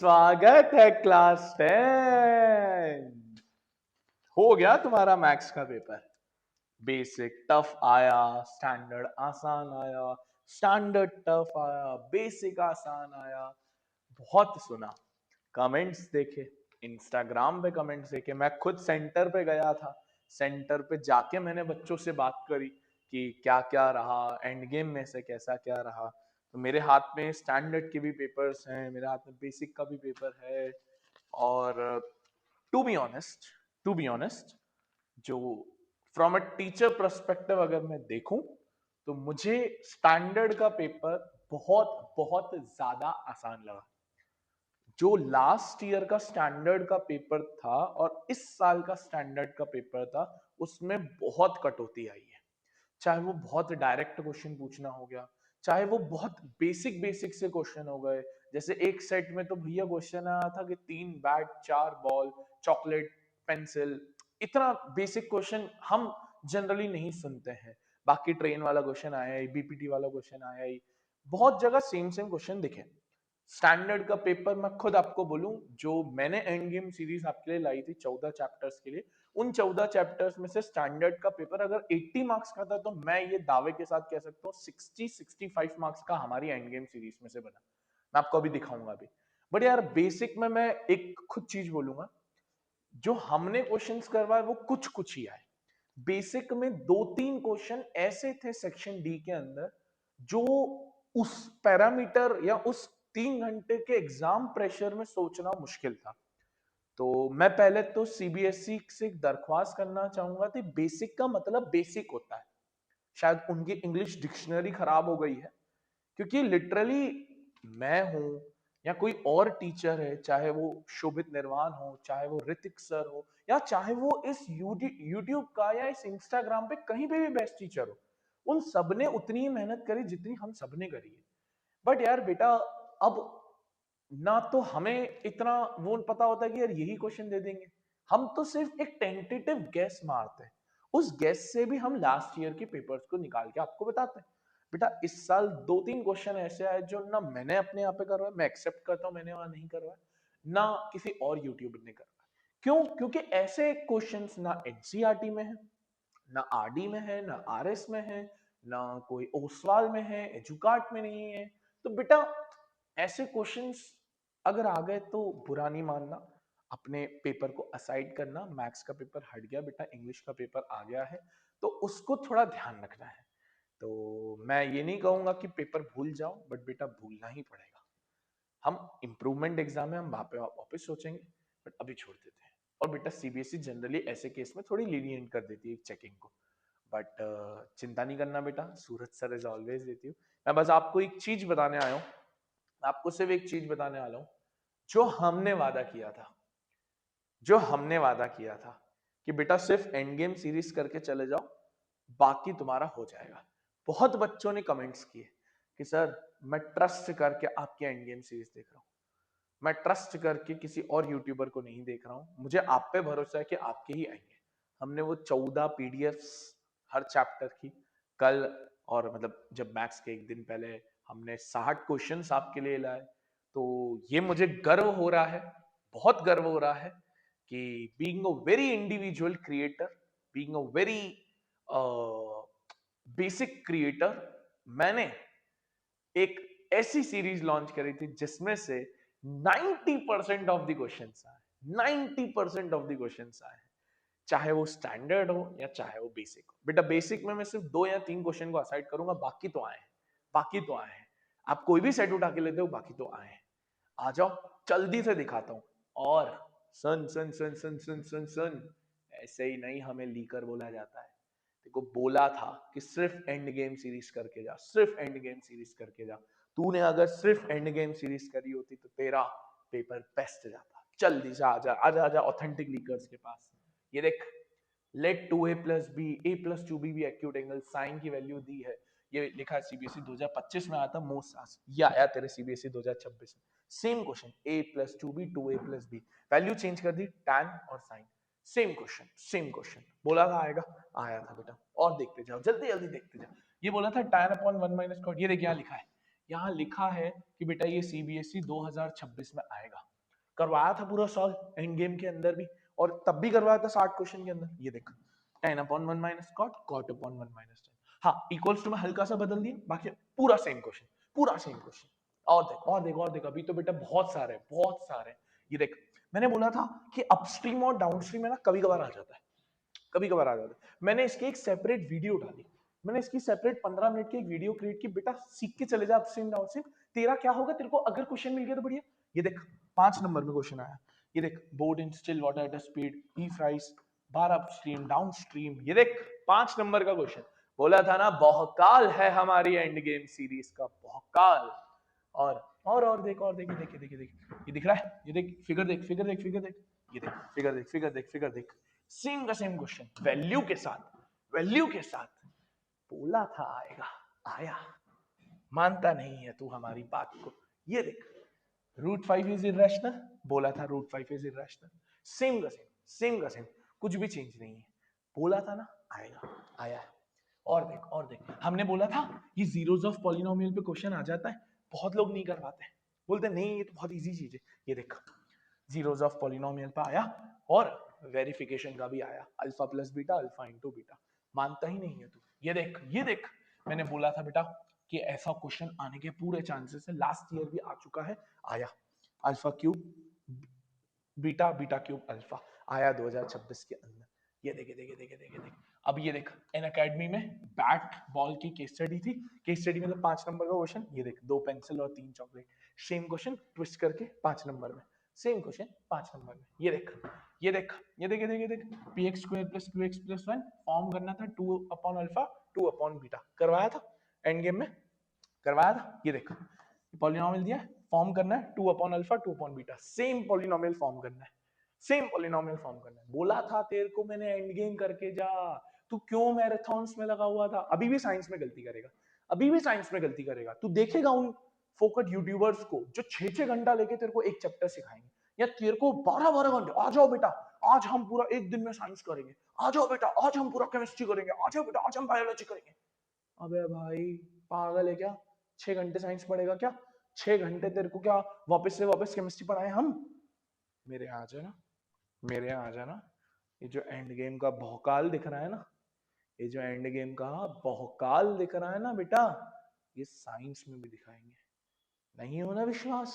स्वागत है क्लास 10। हो गया तुम्हारा मैथ्स का पेपर। बेसिक टफ आया, स्टैंडर्ड आसान आया, स्टैंडर्ड टफ आया, बेसिक आसान आया। बहुत सुना, कमेंट्स देखे, इंस्टाग्राम पे कमेंट्स देखे, मैं खुद सेंटर पे गया था। सेंटर पे जाके मैंने बच्चों से बात करी कि क्या क्या रहा, एंड गेम में से कैसा क्या रहा। तो मेरे हाथ में स्टैंडर्ड के भी पेपर्स हैं, मेरे हाथ में बेसिक का भी पेपर है। और to be honest, to be honest, जो फ्रॉम अ टीचर पर्सपेक्टिव अगर मैं देखूं तो मुझे स्टैंडर्ड का पेपर बहुत बहुत ज्यादा आसान लगा। जो लास्ट ईयर का स्टैंडर्ड का पेपर था और इस साल का स्टैंडर्ड का पेपर था, उसमें बहुत कटौती आई है। चाहे वो बहुत डायरेक्ट क्वेश्चन पूछना हो गया, चाहे वो बहुत बेसिक बेसिक से क्वेश्चन हो गए। जैसे एक सेट में तो भैया क्वेश्चन आया था कि 3 बैट 4 बॉल, चॉकलेट, पेंसिल। इतना बेसिक क्वेश्चन हम जनरली नहीं सुनते हैं। बाकी ट्रेन वाला क्वेश्चन आया ही, बीपीटी वाला क्वेश्चन आया ही, बहुत जगह सेम सेम क्वेश्चन दिखे। स्टैंडर्ड का पेपर मैं खुद आपको बोलूं, जो मैंने एंड गेम सीरीज आपके लिए लाई थी 14 चैप्टर्स के लिए, उन 14 चैप्टर्स में से स्टैंडर्ड का पेपर अगर 80 मार्क्स का था तो मैं ये दावे के साथ कह सकता हूँ 60-65 मार्क्स का हमारी एंड गेम सीरीज में से बना। मैं आपको अभी दिखाऊंगा अभी। बट यार बेसिक में मैं एक खुद चीज बोलूंगा, जो हमने क्वेश्चंस करवाए वो कुछ कुछ ही आए। बेसिक में 2-3 क्वेश्चन ऐसे थे सेक्शन डी के अंदर, जो उस पैरामीटर या उस 3 घंटे के एग्जाम प्रेशर में सोचना मुश्किल था। तो मैं पहले तो सीबीएसई से एक दरख्वास्त करना चाहूंगा कि बेसिक का मतलब बेसिक होता है। शायद उनकी इंग्लिश डिक्शनरी खराब हो गई है, क्योंकि लिटरली मैं हूं या कोई और टीचर है, चाहे वो शोभित निर्वाण हो, चाहे वो ऋतिक सर हो, या चाहे वो इस यूट्यूब का या इस इंस्टाग्राम पे कहीं पे भी बेस्ट टीचर हो, उन सब ने उतनी ही मेहनत करी जितनी हम सब ने करी है। बट यार बेटा, अब ना तो हमें इतना वो पता होता है कि यार यही क्वेश्चन दे देंगे। हम तो सिर्फ एक टेंटेटिव गैस मारते हैं, उस गैस से भी हम लास्ट ईयर के पेपर्स को निकाल के आपको बताते हैं। बेटा इस साल 2-3 क्वेश्चन ऐसे आए जो ना मैंने अपने यहाँ पे करवाया, मैं एक्सेप्ट करता हूँ मैंने वहां नहीं करवाया, ना किसी और यूट्यूबर ने करवाया। क्यों? क्योंकि ऐसे क्वेश्चंस ना एनसीईआरटी में है, ना आरडी में है, ना आरएस में है, ना कोई ओसवाल में है, एजुकार्ट में नहीं है। तो बेटा ऐसे क्वेश्चंस अगर आ गए तो बुरा नहीं मानना, अपने पेपर को असाइड करना। मैथ्स का पेपर हट गया बेटा, इंग्लिश का पेपर आ गया है, तो उसको थोड़ा ध्यान रखना है। तो मैं ये नहीं कहूंगा कि पेपर भूल जाओ, बट बेटा भूलना ही पड़ेगा। हम इम्प्रूवमेंट एग्जाम में हम वहां पे वापस सोचेंगे, बट अभी छोड़ देते हैं। और बेटा सीबीएसई जनरली ऐसे केस में थोड़ी लीनियंट कर देती है चेकिंग को। बट चिंता नहीं करना बेटा, सूरज सर इज ऑलवेज देती हूँ। मैं बस आपको एक चीज बताने आया हूँ, आपको सिर्फ एक चीज बताने वाला हूँ। जो हमने वादा किया था, जो हमने वादा किया था कि बेटा सिर्फ एंड गेम सीरीज करके चले जाओ, बाकी तुम्हारा हो जाएगा। बहुत बच्चों ने कमेंट्स किए कि सर मैं ट्रस्ट करके आपके एंड गेम सीरीज देख रहा हूँ, मैं ट्रस्ट करके किसी और यूट्यूबर को नहीं देख रहा हूँ, मुझे आप पे भरोसा है कि आपके ही आएंगे। हमने वो 14 पीडीएफ्स हर चैप्टर की कल, और मतलब जब मैथ्स के एक दिन पहले हमने 60 क्वेश्चंस आपके लिए लाए। तो ये मुझे गर्व हो रहा है, बहुत गर्व हो रहा है कि being a very individual creator, being a very basic creator, मैंने एक ऐसी सीरीज लॉन्च करी थी जिसमें से 90% ऑफ द क्वेश्चंस आए, 90% ऑफ द क्वेश्चंस आए, चाहे वो स्टैंडर्ड हो या चाहे वो बेसिक हो। बेटा बेसिक में मैं सिर्फ 2 या 3 क्वेश्चन को असाइड करूंगा, बाकी तो आए हैं, बाकी तो आए हैं। आप कोई भी सेट उठा के लेते हो, बाकी तो आए हैं। आ जाओ, जल्दी से दिखाता हूं। और सन सन सन सन सन सन सन, ऐसे ही नहीं हमें लीकर बोला जाता है। देखो बोला था कि सिर्फ एंड गेम सीरीज करके जा, सिर्फ एंड गेम सीरीज करके जा। तूने अगर सिर्फ एंड गेम सीरीज करी होती तो तेरा पेपर बेस्ट जाता। जल्दी से आजा आजा आजा ऑथेंटिक लीकर्स के पास। ये देख, लेट 2a+b a+2b भी एक्यूट एंगल, साइन की वैल्यू दी है। ये लिखा है सीबीएसई 2025 में आया था मोस्ट आस्क, ये आया तेरे सीबीएसई 2026 में। Same question, a+2b 2a+b, value change कर दी, tan और sine. Same question, same question, बोला था आएगा, आया था बेटा। और देखते जाओ, जल्दी जल्दी देखते जाओ। ये बोला था tan अपॉन 1 - cot, ये देखिए यहाँ लिखा है, यहाँ लिखा है कि बेटा ये सीबीएसई 2026 में आएगा। करवाया था पूरा सॉल्व एंड गेम के अंदर भी, और तब भी करवाया था 60 क्वेश्चन के अंदर। ये देख 10/1 माइनस कॉट, कॉट/1 माइनस 10। हाँ इक्वल्स टू में हल्का सा बदल दिया, बाकी पूरा सेम क्वेश्चन, पूरा सेम क्वेश्चन। और देख और देख और देख, अभी तो बेटा बहुत सारे हैं, बहुत सारे हैं। ये देख मैंने बोला था कि अपस्ट्रीम और डाउनस्ट्रीम है ना, कभी कभार आ जाता है, कभी कभार आ जाता है। मैंने इसकी एक सेपरेट वीडियो डाली, मैंने इसकी सेपरेट 15 मिनट की एक वीडियो क्रिएट की। बेटा सीख के चले जा अपस्ट्रीम डाउनस्ट्रीम, तेरा क्या होगा, तेरे को अगर क्वेश्चन मिल गया तो बढ़िया। ये देख 5 नंबर में क्वेश्चन आया, ये देख boat in still water at a speed E fries bar upstream downstream. ये देख 5 नंबर का क्वेश्चन। बोला था ना बहुकाल है हमारी एंड गेम सीरीज का, बहुकाल। और देख और देख, देख देख देख, ये दिख रहा है, ये देख फिगर देख, फिगर देख, फिगर देख, ये देख फिगर देख, फिगर देख, फिगर देख, सेम का सेम क्वेश्चन, वैल्यू के साथ, वैल्यू के साथ। बोला था आएगा, आया। मानता नहीं है तू हमारी बात को। ये देख √5 इज इरेशनल, बोला था √5 इज इरेशनल, सेम का सेम, सेम का सेम, कुछ भी चेंज नहीं है। बोला था ना आएगा, आया है। और देख हमने बोला था ये जीरोस ऑफ पॉलिनोमियल पे क्वेश्चन आ जाता है, बहुत लोग नहीं कर पाते, बोलते नहीं ये तो बहुत इजी चीज है। ये देख जीरोस ऑफ पॉलिनोमियल पे आया, और वेरिफिकेशन का भी आया, alpha plus beta, alpha into beta. मानता ही नहीं है तू। ये देख, ये देख मैंने बोला था बेटा कि ऐसा क्वेश्चन आने के पूरे चांसेस है, लास्ट ईयर भी आ चुका है, आया। Alpha cube beta, beta cube alpha, आया 2026 के अंदर। ये देखे देखे देखे देखे देखे। अब ये देख इन अकेडमी में बैट बॉल की केस स्टडी थी, केस स्टडी में तो 5 नंबर का क्वेश्चन। ये देख 2 पेंसिल और 3 चॉकलेट, सेम क्वेश्चन ट्विस्ट करके 5 नंबर में, सेम क्वेश्चन 5 नंबर में। ये देख ये देख ये देख ये देख ये देख px² + qx + 1 फॉर्म करना था 2/अल्फा 2/बीटा, करवाया था एंड गेम में, करवाया था। ये देख पॉलिनोमियल दिया, फॉर्म करना है 2/अल्फा 2/बीटा, सेम पॉलिनोमियल फॉर्म करना है, सेम पॉलिनोमियल फॉर्म करना है। बोला था तेरे को मैंने एंड गेम करके जा, तू क्यों मैराथन्स में लगा हुआ था। अभी भी साइंस में गलती करेगा, अभी भी साइंस में गलती करेगा। तू देखेगा उन फोकट यूट्यूबर्स को जो 6-6 घंटा लेके तेरे को एक चैप्टर सिखाएंगे, या तेरे को 12-12 घंटे, आ जाओ बेटा आज हम पूरा एक दिन में साइंस करेंगे, आ जाओ बेटा आज हम पूरा केमिस्ट्री करेंगे, आ जाओ बेटा आज हम बायोलॉजी करेंगे। अबे भाई पागल है क्या, 6 घंटे साइंस पढ़ेगा क्या, 6 घंटे तेरे को क्या वापस से वापस केमिस्ट्री पढ़ाए हम। मेरे यहाँ आ जाना, मेरे यहाँ आ जाना। ये जो एंड गेम का बहुकाल दिख रहा है ना, ये जो एंड गेम का बहुकाल दिख रहा है ना बेटा, ये साइंस में भी दिखाएंगे। नहीं होना विश्वास,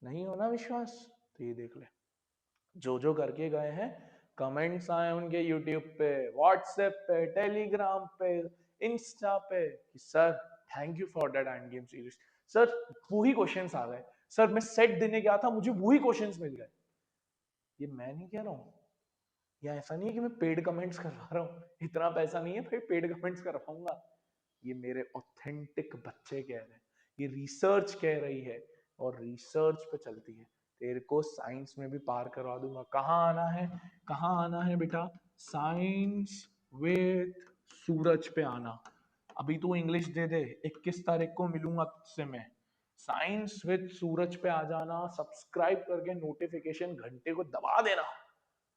नहीं होना विश्वास तो ये देख ले, जो जो करके गए हैं कमेंट्स आए उनके यूट्यूब पे, व्हाट्सएप पे, टेलीग्राम पे, इंस्टा पे कि sir thank you for that end game series. Sir वही क्वेश्चंस आ गए, सर मैं सेट देने गया था मुझे वही क्वेश्चंस मिल गए। ये मैं नहीं कह रहा हूँ, या ऐसा नहीं है कि मैं पेड कमेंट्स करवा रहा हूँ, इतना पैसा नहीं है भाई पेड कमेंट्स करवाऊंगा। ये मेरे ऑथेंटिक बच्चे कह रहे हैं, ये रिसर्च कह रही है, और रिसर्च पे चलती है। तेरे को साइंस में भी पार करवा दूंगा। कहाँ आना है, कहाँ आना है बेटा, साइंस विद सूरज पे आना। अभी तू इंग्लिश दे दे, 21 तारीख को मिलूंगा तुझसे मैं। साइंस विद सूरज पे आ जाना, सब्सक्राइब करके नोटिफिकेशन घंटे को दबा देना,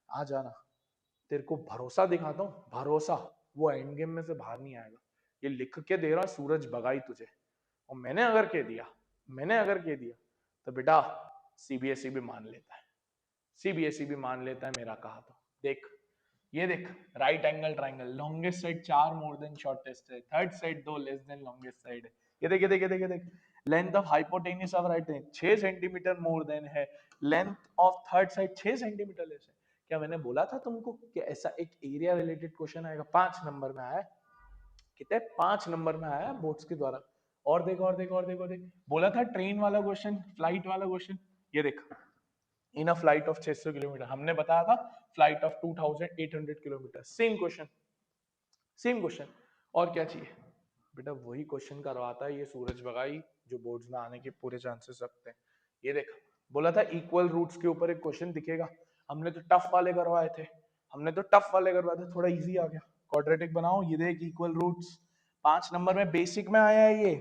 आ जाना। तेरे को भरोसा दिखाता हूँ, भरोसा, वो एंड गेम में से बाहर नहीं आएगा। ये लिख के दे रहा सूरज भगाई तुझे, और मैंने अगर कह दिया, मैंने अगर कह दिया तो बेटा सीबीएसई भी मान लेता है, सीबीएसई भी मान लेता है मेरा कहा तो। देख ये देख right angle triangle, longest side 4 more than shortest है, third side 2 less than longest side है। ये देख ये देख ये देख ये देख length of hypotenuse of right angle 6 centimetre more than है, length of third side 6 centimetre less है। क्या मैंने बोला था तुमको कि ऐसा एक एरिया रिलेटेड क्वेश्चन आएगा, 5 नंबर में आया है, कितने 5 नंबर में आया है बोर्ड्स के द्वारा। और देख और देख और देख और देख, बोला था ट्रेन वाला क्वेश्चन, फ्लाइट वाला क्वेश्चन। ये देख इन अ फ्लाइट ऑफ 600 किलोमीटर, हमने बताया था flight of 2800 kilometre, same question, same question. और क्या चाहिए बेटा, वही क्वेश्चन करवाता है ये सूरज भगाई, जो बोर्ड्स में आने के पूरे चांसेस रखते हैं। ये देख बोला था इक्वल रूट्स के ऊपर एक क्वेश्चन दिखेगा, हमने तो टफ वाले करवाए थे, हमने तो टफ वाले करवाए थे, थोड़ा इजी आ गया। क्वाड्रेटिक बनाओ, ये देख इक्वल रूट्स 5 नंबर में बेसिक में आया है, ये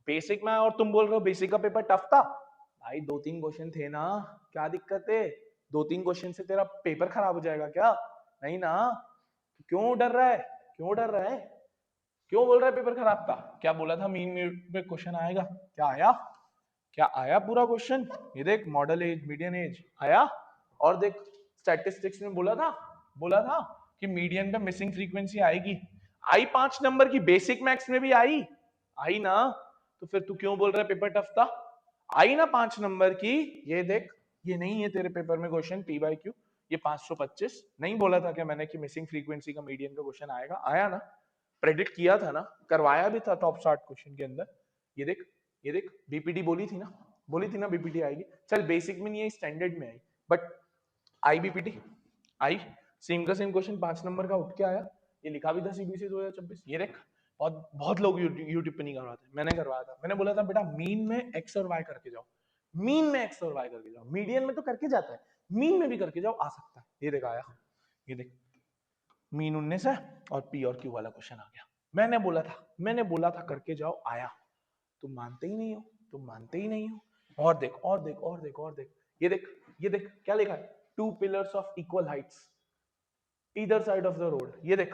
बेसिक में आया, और तुम बोल रहे हो बेसिक का पेपर टफ था। भाई 2-3 क्वेश्चन थे ना, क्या दिक्कत है, 2-3 क्वेश्चन से तेरा पेपर खराब हो जाएगा क्या, नहीं ना। क्यों डर रहा है, क्यों डर रहा है, क्यों बोल रहा है पेपर खराब था। क्या बोला था मीन में क्वेश्चन आएगा, क्या आया, क्या आया पूरा क्वेश्चन? ये देख, मॉडल एज, मीडियन एज आया। और देख, स्टैटिस्टिक्स में बोला था कि मीडियन पे मिसिंग फ्रीक्वेंसी आएगी। आई 5 नंबर की, बेसिक मैथ्स में भी आई ना। तो फिर तू क्यों बोल रहा है पेपर टफ था? आई ना 5 नंबर की। ये देख, ये नहीं है तेरे पेपर में क्वेश्चन पी बाई क्यू, ये 525 नहीं बोला था क्या मैंने कि मिसिंग फ्रीक्वेंसी का मीडियन का क्वेश्चन आएगा? आया ना, प्रेडिक्ट किया था ना, करवाया भी था टॉप 60 क्वेश्चन के अंदर। ये देख, ये देख, बीपीटी बोली थी ना बीपीटी आएगी। चल बेसिक में नहीं आई, स्टैंडर्ड में आई, बट आई बीपीटी आई। सेम का सेम क्वेश्चन 5 नंबर का उठ के आया। ये लिखा भी था सीबीएसई 2026। ये देख, बहुत बहुत लोग यूट्यूब पे नहीं करवाते, मैंने करवाया था। मैंने बोला था बेटा मीन में एक्स और वाई करके जाओ, मीन में एक्स और वाई करके जाओ, मीडियन में तो करके जाता है, मीन में भी करके जाओ, आ सकता है। ये देख आया, ये देख, मीन 19 है और पी और क्यू वाला क्वेश्चन आ गया। मैंने बोला था करके जाओ, आया। तुम मानते ही नहीं हो, तुम मानते ही नहीं हो। और देख, और देख, और देख, और देख, ये देख, ये देख क्या लिखा है, 2 pillars of equal heights either side of the road. ये देख,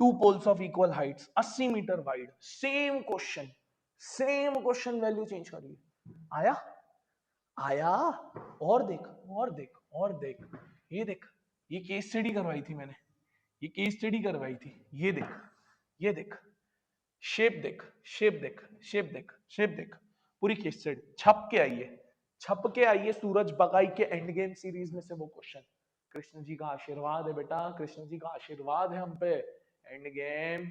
2 poles of equal heights 80 metre wide, same question value change करिए। आया, आया। और देख, और देख, और देख, ये देख, ये केस स्टडी करवाई थी मैंने, ये केस स्टडी करवाई थी। ये देख, ये देख, शेप देख, शेप देख, शेप देख, शेप देख, पूरी केस स्टडी छप के आई है सूरज बगाई के एंड गेम सीरीज में से वो क्वेश्चन। कृष्ण जी का आशीर्वाद है बेटा, कृष्ण जी का आशीर्वाद है हम पे। एंड गेम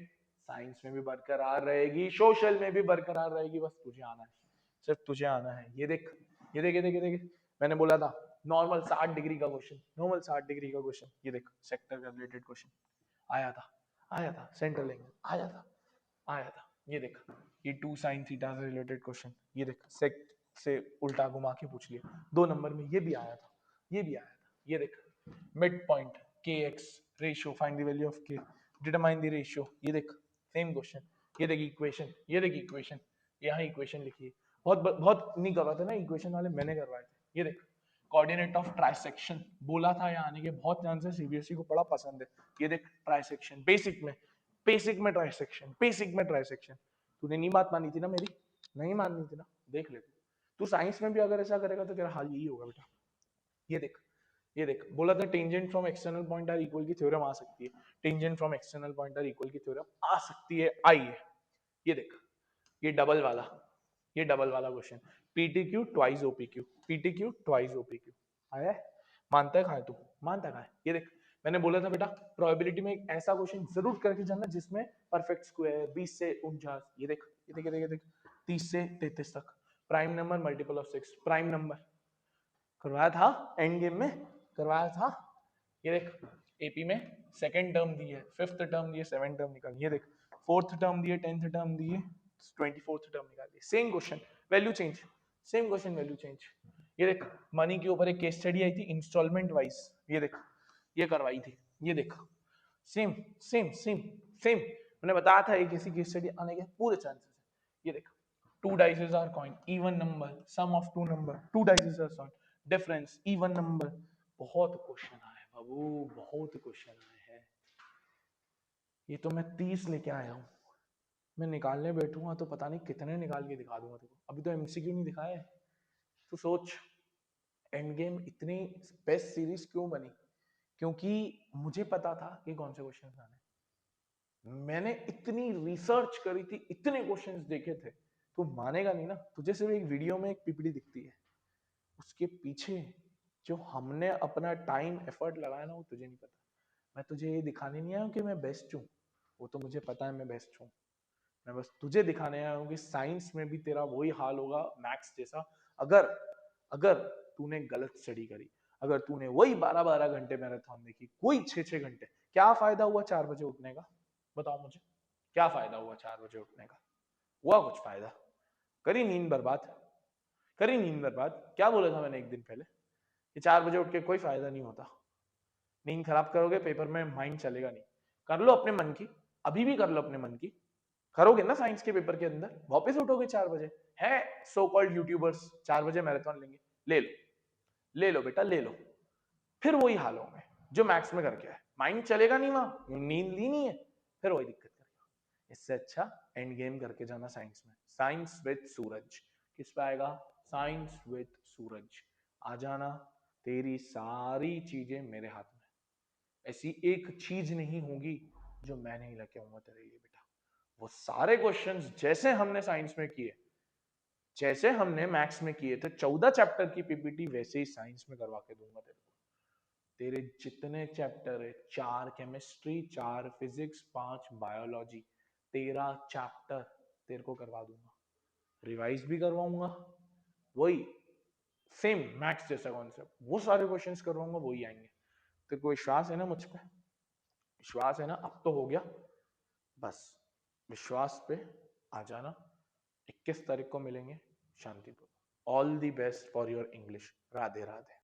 साइंस में भी बरकरार रहेगी, सोशल में भी बरकरार रहेगी, बस तुझे आना है, सिर्फ तुझे आना है। ये देख, ये देख, ये देख, ये देख, मैंने बोला था नॉर्मल 60 डिग्री का क्वेश्चन, नॉर्मल 60 डिग्री का क्वेश्चन। ये देख, सेक्टर का रिलेटेड क्वेश्चन आया था सेंट्रल एंगल आया था। ये देख, ये 2 sin थीटा से रिलेटेड क्वेश्चन। ये देख, सेक से उल्टा घुमा के पूछ लिया 2 नंबर में, ये भी आया था, ये भी आया था। ये देख, मिड पॉइंट के x ratio, find the value of के, डिटरमाइन द रेशियो। ये देख, सेम क्वेश्चन। ये देख इक्वेशन, ये देख इक्वेशन, यहाँ इक्वेशन लिखी है। बहुत बहुत नहीं करवाते ना इक्वेशन वाले, मैंने करवाए थे। ये देख, कोऑर्डिनेट ऑफ ट्राइसेक्शन बोला था यहाँ आने के बहुत चांसेस, सीबीएसई को बड़ा पसंद है। ये देख, ट्राइसेक्शन बेसिक में ट्राइसेक्शन तूने नहीं बात मानी थी ना मेरी, नहीं माननी थी ना, देख ले तू साइंस में भी अगर ऐसा करेगा तो तेरा हाल यही होगा बेटा। ये देख, ये देख, बोला था tangent from external point are equal की थ्योरम आ सकती है, tangent from external point are equal की थ्योरम आ सकती है, आई है। ये देख, ये डबल वाला question, PTQ twice OPQ, PTQ twice OPQ आया है। मानता है कहाँ है तू, मानता कहाँ है? ये देख, मैंने बोला था बेटा प्रोबेबिलिटी में एक ऐसा क्वेश्चन जरूर करके जाना जिसमें परफेक्ट स्क्वायर 20 से 49, ये देख, ये देख, ये देख, ये देख, 30 से 33 तक, prime number multiple of 6, prime number करवाया था, एंड गेम में करवाया था। ये देख, एपी में सेकंड टर्म दी है, फिफ्थ टर्म दी है, सेवन टर्म निकाल। ये देख, फोर्थ टर्म दी है, 10th टर्म दी है, 24th टर्म निकाल दी। Same question value change, same question value change. ये देख, मनी के ऊपर एक केस स्टडी आई थी इंस्टॉलमेंट वाइज। ये देख, ये करवाई थी। ये देख, सेम सेम सेम सेम, मैंने बताया था एक ऐसी केस स्टडी आने के पूरे चांसेस है। ये देख, two dices are coin, even number, sum of two number, two dices are coin, difference, even number। बहुत क्वेश्चन आए बाबू, बहुत क्वेश्चन आए हैं। ये तो मैं 30 लेके आया हूँ, मैं निकालने बैठूंगा तो पता नहीं कितने निकाल के दिखा दूंगा तेको। अभी तो एमसीक्यू नहीं दिखाया है। तो सोच, एंड गेम इतनी बेस्ट सीरीज क्यों बनी? क्योंकि मुझे पता था कि कौन से क्वेश्चन आने, मैंने इतनी रिसर्च करी थी, इतने क्वेश्चंस देखे थे। तू मानेगा नहीं ना, तुझे सिर्फ एक वीडियो में एक पीपीटी दिखती है, उसके पीछे जो हमने अपना टाइम एफर्ट लगाया ना वो तुझे नहीं पता। मैं तुझे ये दिखाने नहीं आया हूँ कि मैं बेस्ट हूँ, वो तो मुझे पता है मैं बेस्ट हूँ। मैं बस तुझे दिखाने आया हूँ कि साइंस में भी तेरा वही हाल होगा मैथ्स जैसा, अगर अगर तूने गलत स्टडी करी, अगर तूने वही 12-12 घंटे मैराथन देखी, कोई 6-6 घंटे। क्या फायदा हुआ 4 बजे उठने का? बताओ मुझे, क्या फायदा हुआ 4 बजे उठने का? हुआ कुछ फायदा? करी नींद बर्बाद, करी नींद बर्बाद। क्या बोला था मैंने एक दिन पहले कि 4 बजे उठ के कोई फायदा नहीं होता, नींद खराब करोगे पेपर में माइंड चलेगा नहीं। कर लो अपने मन की, अभी भी कर लो अपने मन की, करोगे ना साइंस के पेपर के अंदर वापस उठोगे 4 बजे। है सो कॉल्ड यूट्यूबर्स 4 बजे मैराथन लेंगे, ले लो, ले लो बेटा ले लो, फिर वही हाल होंगे जो मैथ्स में करके है, माइंड चलेगा नहीं, वहां नींद ली नहीं है, फिर वही दिक्कत करेगा। इससे अच्छा एंड गेम करके जाना साइंस में, साइंस विद सूरज। किस पे आएगा? साइंस विद सूरज। आ जाना, तेरी सारी चीजें मेरे हाथ में। ऐसी एक चीज नहीं होगी जो मैं नहीं लेके आऊंगा तेरे लिए बेटा। वो सारे क्वेश्चंस जैसे हमने साइंस में किए, जैसे हमने मैथ्स में किए थे 14 चैप्टर की पीपीटी, वैसे ही साइंस में करवा के दूंगा तेरे को। तेरे जितने चैप्टर है, 4 केमिस्ट्री, 4 फिजिक्स, 5 बायोलॉजी, 13 चैप्टर तेरे को करवा दूंगा। रिवाइज भी करवाऊंगा, वही सेम मैथ्स जैसा कॉन्सेप्ट, वो सारे क्वेश्चंस करवाऊंगा, वही आएंगे। तेरे को विश्वास है ना मुझ पे? विश्वास है ना? अब तो हो गया, बस विश्वास पे आ जाना। 21 तारीख को मिलेंगे Shantipur. All the best for your English. Radhe Radhe.